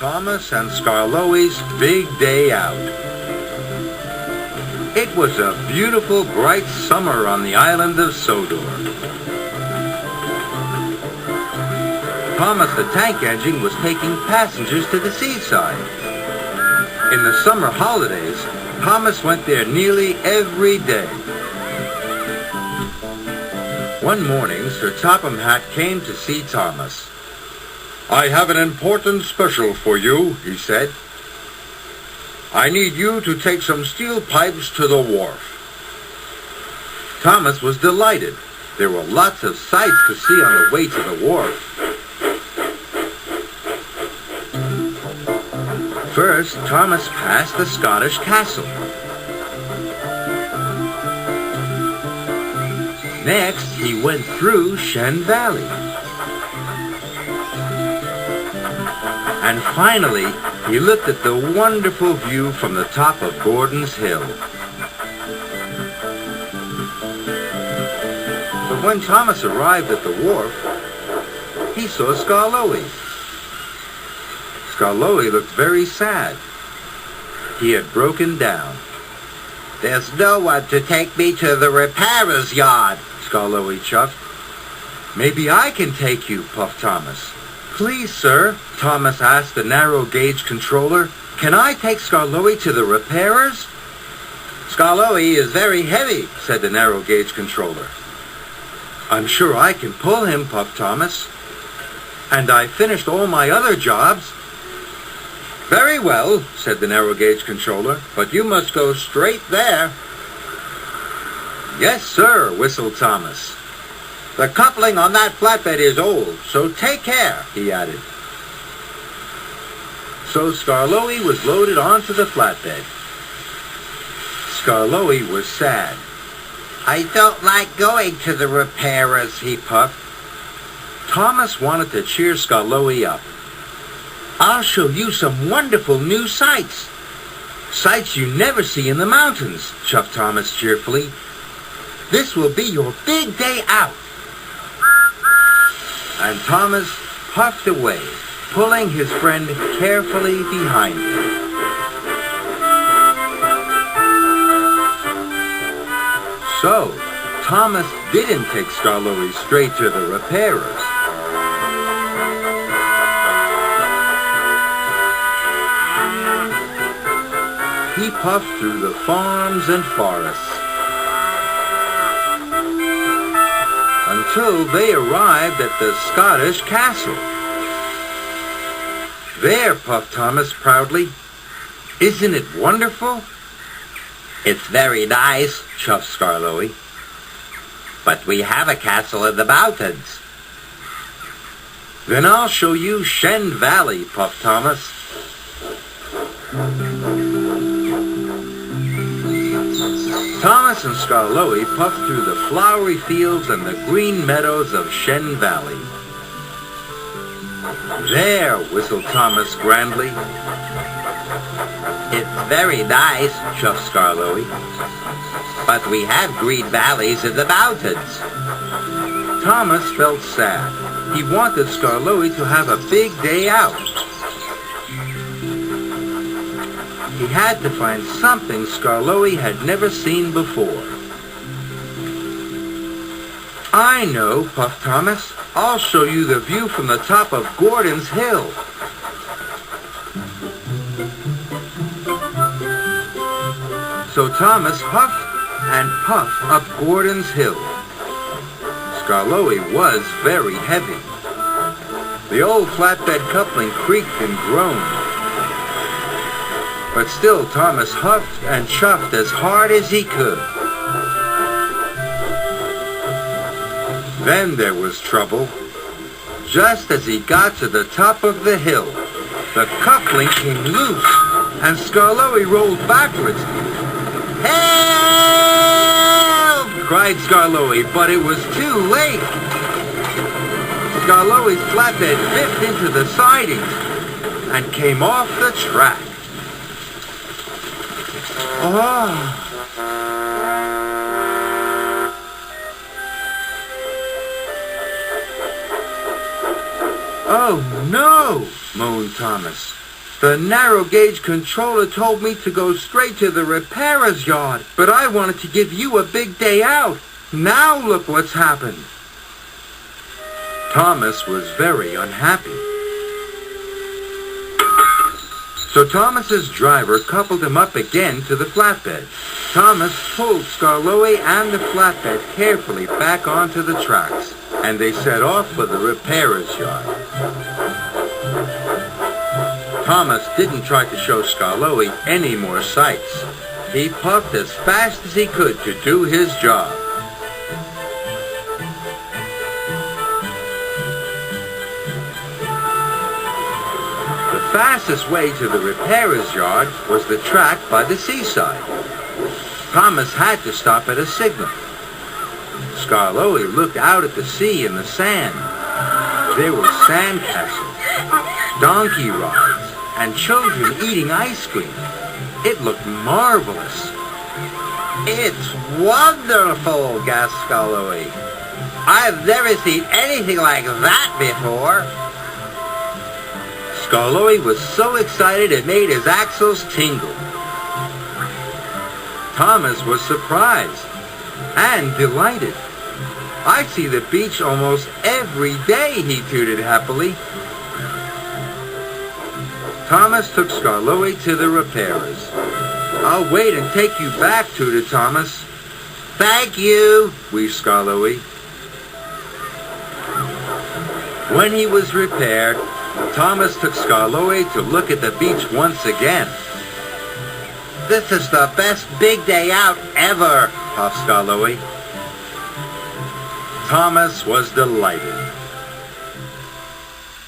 Thomas and Skarloey's big day out. It was a beautiful, bright summer on the island of Sodor. Thomas the tank engine was taking passengers to the seaside. In the summer holidays, Thomas went there nearly every day. One morning, Sir Topham Hatt came to see Thomas. "I have an important special for you," he said. "I need you to take some steel pipes to the wharf." Thomas was delighted. There were lots of sights to see on the way to the wharf. First, Thomas passed the Scottish castle. Next, he went through Shen Valley. And finally, he looked at the wonderful view from the top of Gordon's Hill. But when Thomas arrived at the wharf, he saw Skarloey. Skarloey looked very sad. He had broken down. "There's no one to take me to the repairer's yard," Skarloey chuffed. "Maybe I can take you," puffed Thomas. "Please, sir," Thomas asked the narrow gauge controller, "can I take Skarloey to the repairers?" "Skarloey is very heavy," said the narrow gauge controller. "I'm sure I can pull him," puffed Thomas. "And I finished all my other jobs." "Very well," said the narrow gauge controller, "but you must go straight there." "Yes, sir," whistled Thomas. "The coupling on that flatbed is old, so take care," he added. So Skarloey was loaded onto the flatbed. Skarloey was sad. "I don't like going to the repairers," he puffed. Thomas wanted to cheer Skarloey up. "I'll show you some wonderful new sights. Sights you never see in the mountains," chuffed Thomas cheerfully. "This will be your big day out." And Thomas puffed away, pulling his friend carefully behind him. So, Thomas didn't take Skarloey straight to the repairers. He puffed through the farms and forests until they arrived at the Scottish castle. "There," puffed Thomas proudly. "Isn't it wonderful?" "It's very nice," chuffed Skarloey. "But we have a castle in the mountains." "Then I'll show you Shen Valley," puffed Thomas. Thomas and Skarloey puffed through the flowery fields and the green meadows of Shen Valley. "There," whistled Thomas grandly. "It's very nice," chuffed Skarloey. "But we have green valleys in the mountains." Thomas felt sad. He wanted Skarloey to have a big day out. He had to find something Skarloey had never seen before. "I know," puffed Thomas. "I'll show you the view from the top of Gordon's Hill." So Thomas huffed and puffed up Gordon's Hill. Skarloey was very heavy. The old flatbed coupling creaked and groaned. But still Thomas huffed and chuffed as hard as he could. Then there was trouble. Just as he got to the top of the hill, the coupling came loose and Skarloey rolled backwards. "Help!" cried Skarloey, but it was too late. Skarloey's flatbed biffed into the sidings and came off the track. Oh. "Oh no," moaned Thomas. The narrow gauge controller told me to go straight to the repairer's yard, but I wanted to give you a big day out. Now look what's happened." Thomas was very unhappy. So Thomas's driver coupled him up again to the flatbed. Thomas pulled Skarloey and the flatbed carefully back onto the tracks, and they set off for the repairer's yard. Thomas didn't try to show Skarloey any more sights. He puffed as fast as he could to do his job. The fastest way to the repairer's yard was the track by the seaside. Thomas had to stop at a signal. Skarloey looked out at the sea and the sand. There were sandcastles, donkey rides, and children eating ice cream. It looked marvelous. "It's wonderful," gasped Skarloey. "I've never seen anything like that before." Skarloey was so excited it made his axles tingle. Thomas was surprised and delighted. "I see the beach almost every day," he tooted happily. Thomas took Skarloey to the repairers. "I'll wait and take you back," tooted Thomas. "Thank you," wheezed Skarloey. When he was repaired, Thomas took Skarloey to look at the beach once again. "This is the best big day out ever," puffed Skarloey. Thomas was delighted.